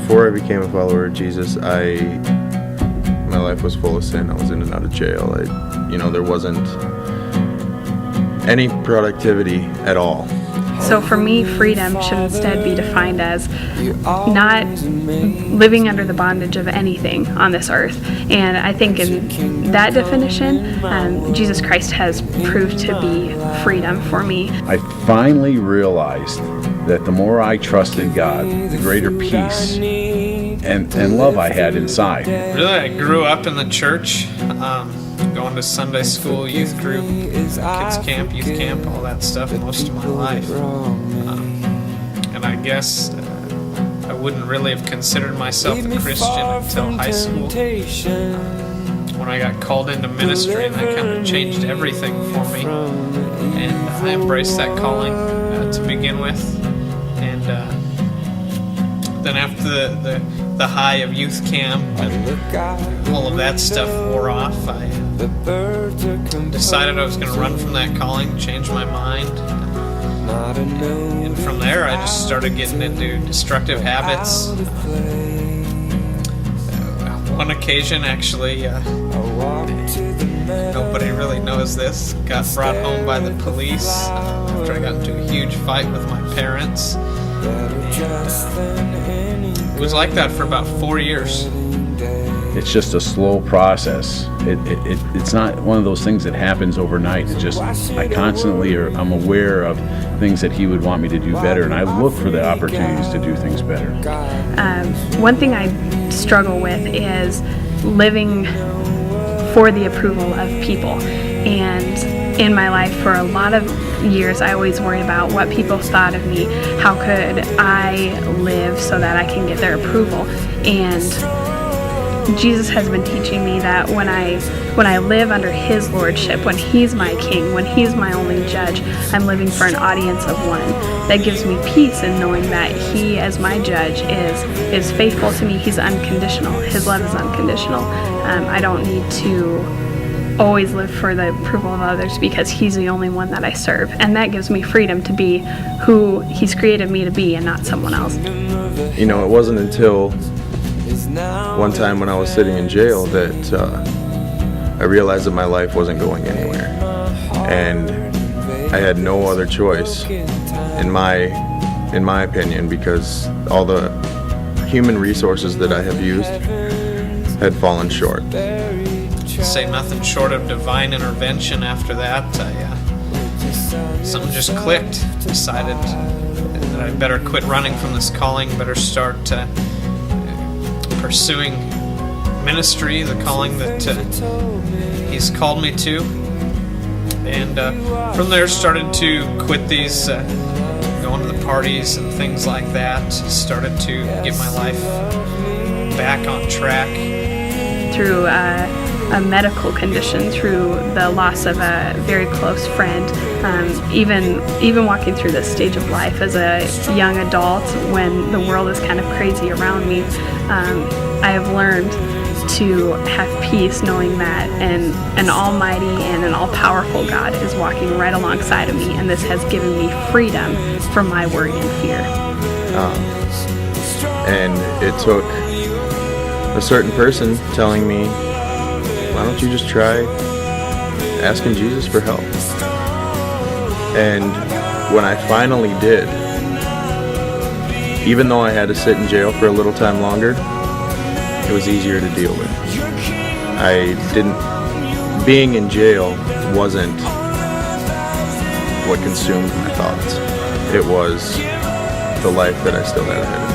Before I became a follower of Jesus, my life was full of sin. I was in and out of jail. There wasn't any productivity at all. So for me, freedom should instead be defined as not living under the bondage of anything on this earth. And I think in that definition, Jesus Christ has proved to be freedom for me. I finally realized that the more I trusted God, the greater peace and love I had inside. Really, I grew up in the church, going to Sunday school, youth group, kids camp, youth camp, all that stuff most of my life. And I guess I wouldn't really have considered myself a Christian until high school. When I got called into ministry, and that kind of changed everything for me. And I embraced that calling to begin with. And then after the high of youth camp and all of that stuff wore off, I decided I was going to run from that calling, change my mind. And from there, I just started getting into destructive habits. One occasion, actually, nobody really knows this, got brought home by the police after I got into a huge fight with my parents. And, it was like that for about 4 years. It's just a slow process. It's not one of those things that happens overnight. It's just I'm aware of things that He would want me to do better, and I look for the opportunities to do things better. One thing I struggle with is living for the approval of people. And in my life for a lot of years, I always worried about what people thought of me. How could I live so that I can get their approval? And Jesus has been teaching me that when I live under His lordship, when He's my king, when He's my only judge, I'm living for an audience of one. That gives me peace in knowing that He, as my judge, is faithful to me. He's unconditional. His love is unconditional. I don't need to always live for the approval of others because He's the only one that I serve. And that gives me freedom to be who He's created me to be and not someone else. It wasn't until one time when I was sitting in jail that I realized that my life wasn't going anywhere, and I had no other choice, in my opinion, because all the human resources that I have used had fallen short. Say nothing short of divine intervention after that. Something just clicked. Decided that I better quit running from this calling, better start pursuing ministry, the calling that He's called me to. And from there started to quit these, going to the parties and things like that. Started to get my life back on track. Through a medical condition, through the loss of a very close friend, even walking through this stage of life as a young adult when the world is kind of crazy around me, I have learned to have peace knowing that an almighty and an all-powerful God is walking right alongside of me, and this has given me freedom from my worry and fear. And it took a certain person telling me, why don't you just try asking Jesus for help? And when I finally did, even though I had to sit in jail for a little time longer, it was easier to deal with. Being in jail wasn't what consumed my thoughts. It was the life that I still had ahead of me.